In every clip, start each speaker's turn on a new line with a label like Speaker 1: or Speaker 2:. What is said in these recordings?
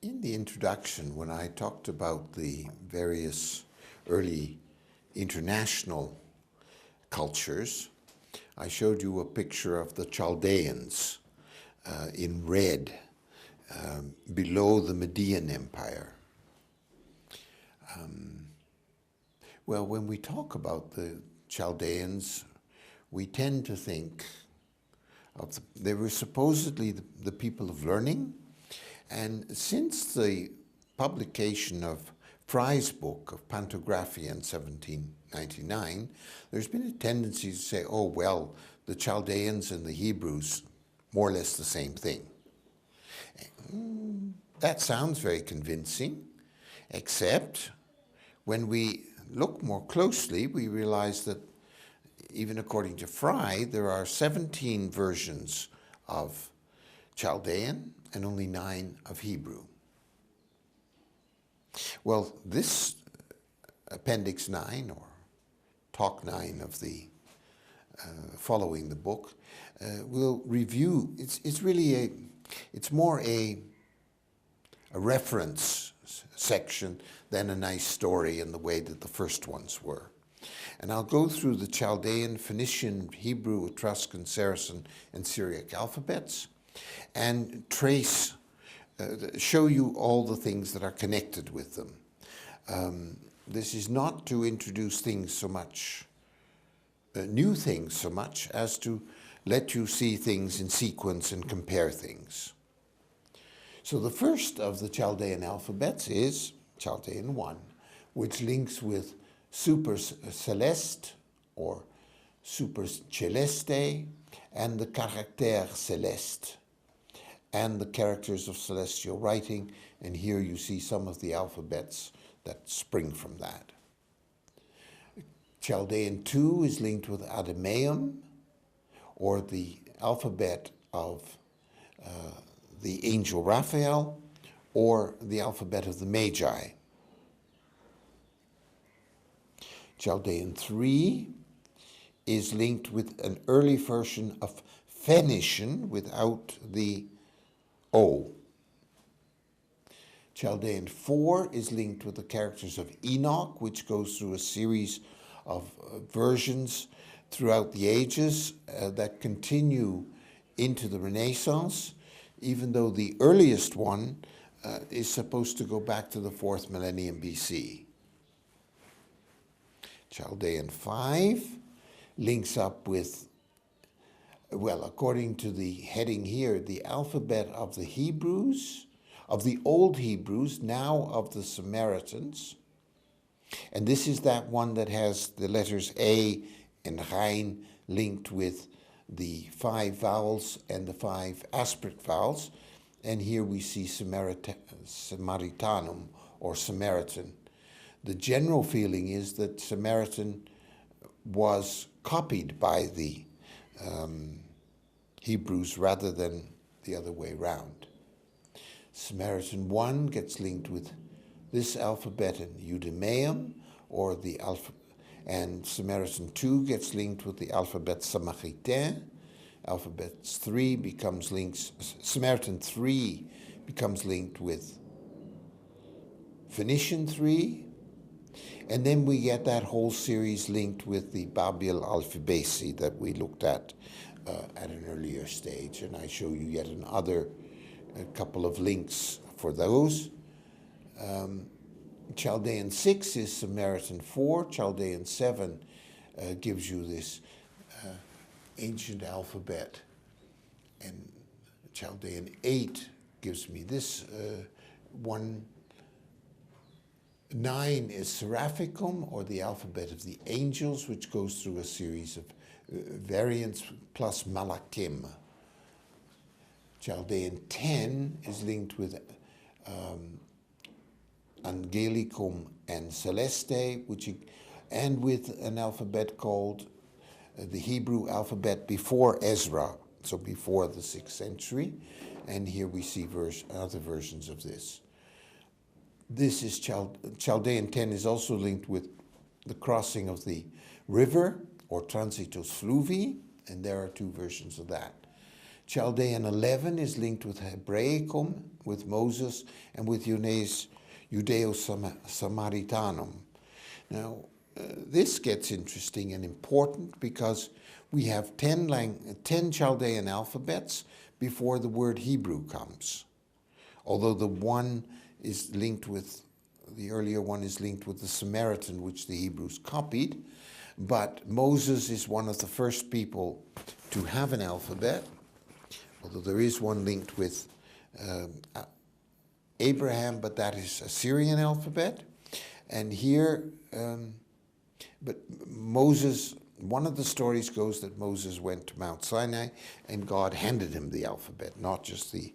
Speaker 1: In the introduction, when I talked about the various early international cultures, I showed you a picture of the Chaldeans in red below the Median Empire. Well, when we talk about the Chaldeans, we tend to think of they were supposedly the people of learning. And since the publication of Fry's book of Pantographia in 1799, there's been a tendency to say, oh, well, the Chaldeans and the Hebrews, more or less the same thing. That sounds very convincing, except when we look more closely, we realize that even according to Fry, there are 17 versions of Chaldean and only 9 of Hebrew. Well, this Appendix 9, or Talk 9 of the following the book, will review, it's really it's more a reference section than a nice story in the way that the first ones were. And I'll go through the Chaldean, Phoenician, Hebrew, Etruscan, Saracen, and Syriac alphabets and trace, show you all the things that are connected with them. This is not to introduce things so much, new things so much, as to let you see things in sequence and compare things. So the first of the Chaldean alphabets is Chaldean 1, which links with Super Celeste or Super Celeste and the Caractère Céleste and the characters of celestial writing. And here you see some of the alphabets that spring from that. Chaldean 2 is linked with Adamaeum, or the alphabet of the angel Raphael, or the alphabet of the Magi. Chaldean 3 is linked with an early version of Phoenician without the O. Chaldean 4 is linked with the characters of Enoch, which goes through a series of versions throughout the ages that continue into the Renaissance, even though the earliest one is supposed to go back to the 4th millennium BC. Chaldean 5 links up with, well, according to the heading here, the alphabet of the Hebrews, of the Old Hebrews, now of the Samaritans. And this is that one that has the letters A and Rein linked with the 5 vowels and the 5 aspirate vowels. And here we see Samaritanum, or Samaritan. The general feeling is that Samaritan was copied by the Hebrews rather than the other way around. Samaritan 1 gets linked with this alphabet in Judaeum, or the and Samaritan 2 gets linked with the alphabet Samaritain. Alphabets 3 becomes linked, Samaritan 3 becomes linked with Phoenician 3, and then we get that whole series linked with the Babel Alphabeti that we looked at an earlier stage, and I show you yet another couple of links for those. Chaldean 6 is Samaritan 4. Chaldean 7 gives you this ancient alphabet, and Chaldean 8 gives me this one. 9 is Seraphicum, or the alphabet of the angels, which goes through a series of variants, plus Malachim. Chaldean 10 is linked with Angelicum and Celeste, and with an alphabet called the Hebrew alphabet before Ezra, so before the 6th century. And here we see other versions of this. This is Chaldean 10 is also linked with the crossing of the river, or Transitus Fluvi, and there are 2 versions of that. Chaldean 11 is linked with Hebraicum, with Moses, and with Judeo-Samaritanum. Now, this gets interesting and important because we have 10 Chaldean alphabets before the word Hebrew comes. Although the earlier one is linked with the Samaritan, which the Hebrews copied, but Moses is one of the first people to have an alphabet, although there is one linked with Abraham, but that is a Syrian alphabet. And here, but Moses, one of the stories goes that Moses went to Mount Sinai and God handed him the alphabet, not just the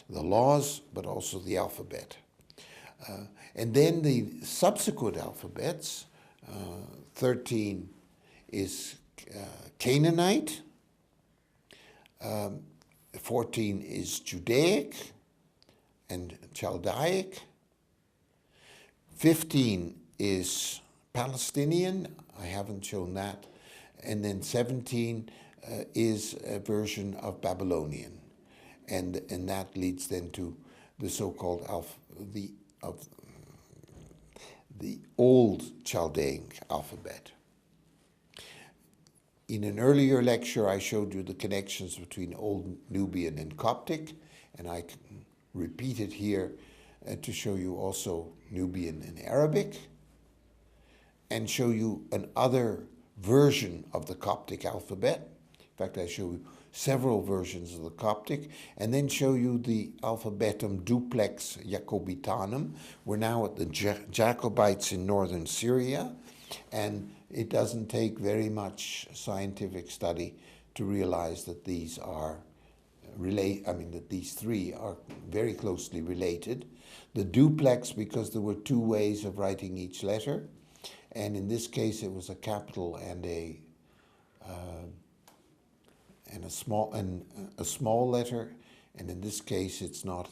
Speaker 1: laws, but also the alphabet. And then the subsequent alphabets, 13 is Canaanite, 14 is Judaic and Chaldaic, 15 is Palestinian, I haven't shown that, and then 17 is a version of Babylonian, and that leads then to the so-called the old Chaldean alphabet. In an earlier lecture, I showed you the connections between Old Nubian and Coptic, and I can repeat it here to show you also Nubian and Arabic, and show you another version of the Coptic alphabet. In fact, I show you several versions of the Coptic, and then show you the alphabetum duplex Jacobitanum. We're now at the Jacobites in northern Syria, and it doesn't take very much scientific study to realize that these are that these three are very closely related. The duplex, because there were two ways of writing each letter, and in this case it was a capital and a small letter, and in this case it's not.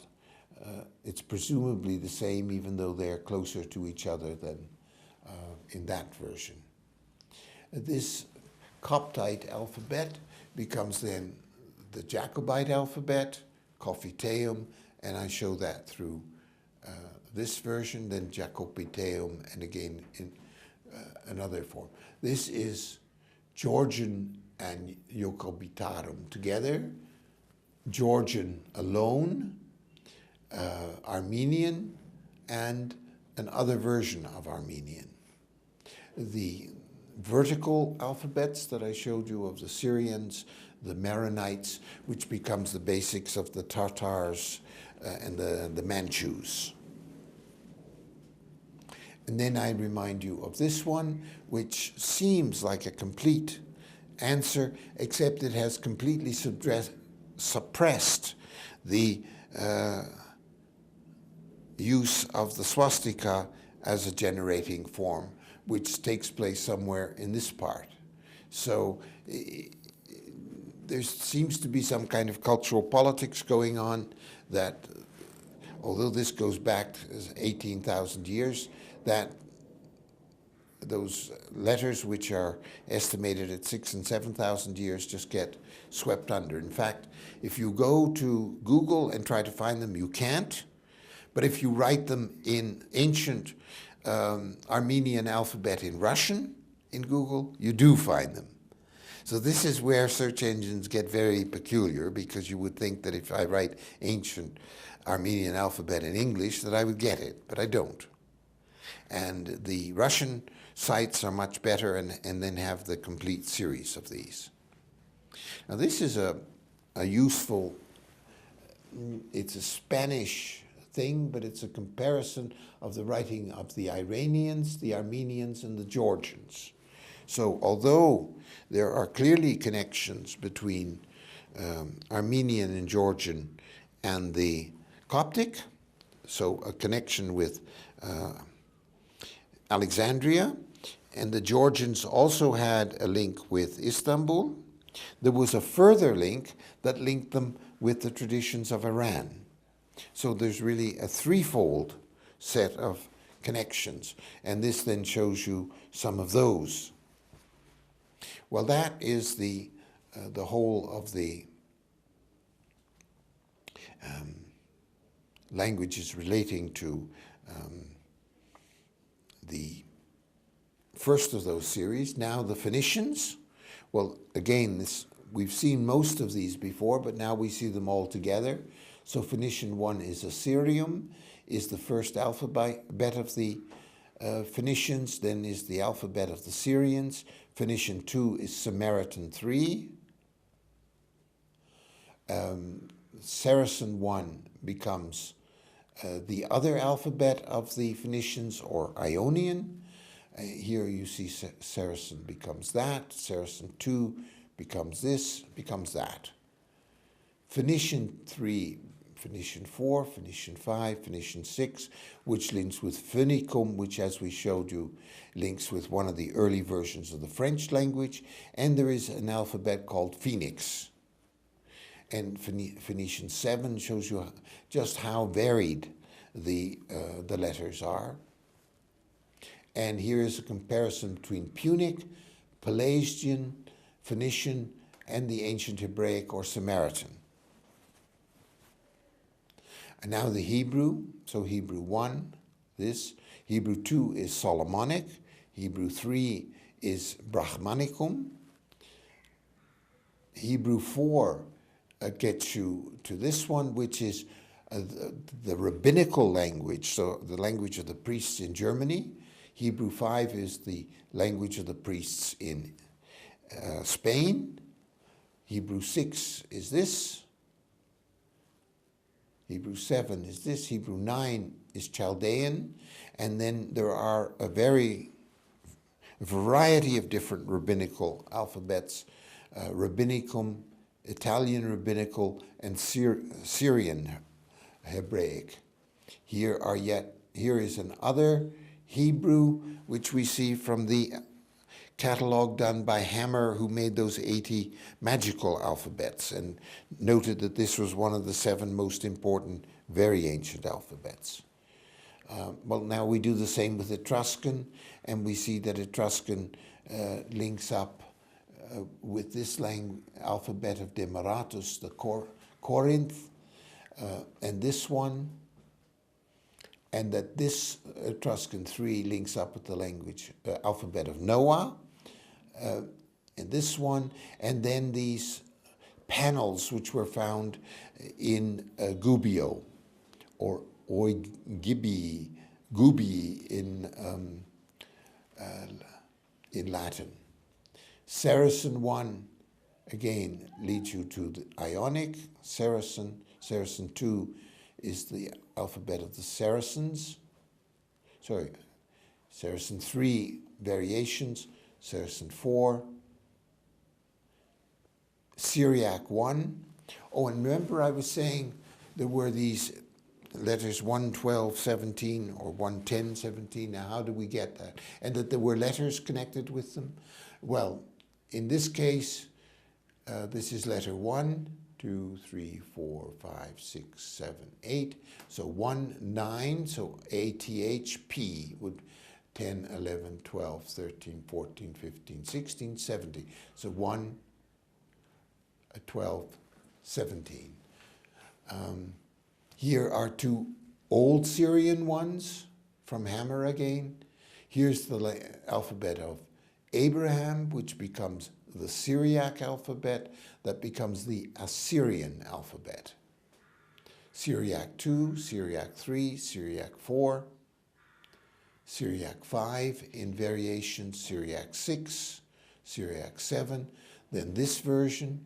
Speaker 1: It's presumably the same, even though they're closer to each other than in that version. This Coptite alphabet becomes then the Jacobite alphabet, Cophiteum, and I show that through this version, then Jacopiteum, and again in another form. This is Georgian and Jacobitarum together, Georgian alone, Armenian, and another version of Armenian. The vertical alphabets that I showed you of the Syrians, the Maronites, which becomes the basics of the Tatars and the Manchus. And then I remind you of this one, which seems like a complete answer, except it has completely suppressed the use of the swastika as a generating form, which takes place somewhere in this part. So there seems to be some kind of cultural politics going on that, although this goes back 18,000 years, that those letters which are estimated at 6,000 and 7,000 years just get swept under. In fact, if you go to Google and try to find them, you can't. But if you write them in ancient Armenian alphabet in Russian in Google, you do find them. So this is where search engines get very peculiar, because you would think that if I write ancient Armenian alphabet in English that I would get it, but I don't. And the Russian sites are much better and then have the complete series of these. Now this is a useful, it's a Spanish thing, but it's a comparison of the writing of the Iranians, the Armenians, and the Georgians. So although there are clearly connections between Armenian and Georgian and the Coptic, so a connection with Alexandria, and the Georgians also had a link with Istanbul, there was a further link that linked them with the traditions of Iran. So there's really a threefold set of connections, and this then shows you some of those. Well, that is the whole of the languages relating to the first of those series. Now the Phoenicians. Well, again, we've seen most of these before, but now we see them all together. So Phoenician 1 is Assyrium, is the first alphabet of the Phoenicians, then is the alphabet of the Syrians. Phoenician 2 is Samaritan 3. Saracen 1 becomes the other alphabet of the Phoenicians, or Ionian. Here you see Saracen becomes that, Saracen 2 becomes this, becomes that. Phoenician 3, Phoenician 4, Phoenician 5, Phoenician 6, which links with Phoenicum, which, as we showed you, links with one of the early versions of the French language. And there is an alphabet called Phoenix. And Phoenician 7 shows you just how varied the letters are. And here is a comparison between Punic, Pelasgian, Phoenician, and the ancient Hebraic or Samaritan. And now the Hebrew, so Hebrew 1, this. Hebrew 2 is Solomonic. Hebrew 3 is Brahmanicum. Hebrew 4 gets you to this one, which is the rabbinical language, so the language of the priests in Germany. Hebrew 5 is the language of the priests in Spain. Hebrew 6 is this. Hebrew 7 is this. Hebrew 9 is Chaldean. And then there are a variety of different rabbinical alphabets, Rabbinicum, Italian Rabbinical, and Syrian Hebraic. Here is another Hebrew, which we see from the catalog done by Hammer, who made those 80 magical alphabets and noted that this was one of the 7 most important, very ancient alphabets. Well, now we do the same with Etruscan, and we see that Etruscan links up with this alphabet of Demaratus, the Corinth, and this one, and that this Etruscan 3 links up with the language alphabet of Noah, and this one, and then these panels which were found in Gubbio, or Gubi in Latin. Saracen 1, again, leads you to the Ionic. Saracen 2 is the alphabet of the Saracens. Saracen 3, variations. Saracen 4. Syriac 1. Oh, and remember I was saying there were these letters 1, 12, 17, or 1, 10, 17. Now, how do we get that? And that there were letters connected with them? Well, in this case, this is letter 1, 2, 3, 4, 5, 6, 7, 8. So 1, 9, so ATHP would 10, 11, 12, 13, 14, 15, 16, 17. So 1, 12, 17. Here are 2 old Syrian ones from Hammer again. Here's the alphabet of Abraham, which becomes the Syriac alphabet, that becomes the Assyrian alphabet. Syriac 2, Syriac 3, Syriac 4, Syriac 5 in variation, Syriac 6, Syriac 7, then this version,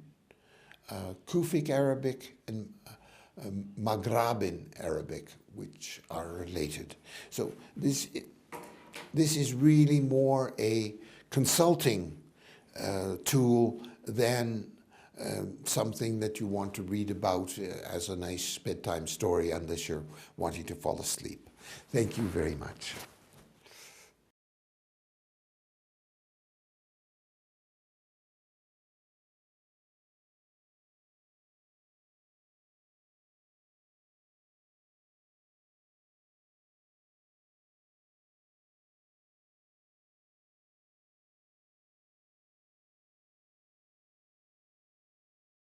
Speaker 1: Kufic Arabic and Maghrabin Arabic, which are related. So this is really more a consulting tool than something that you want to read about as a nice bedtime story unless you're wanting to fall asleep. Thank you very much.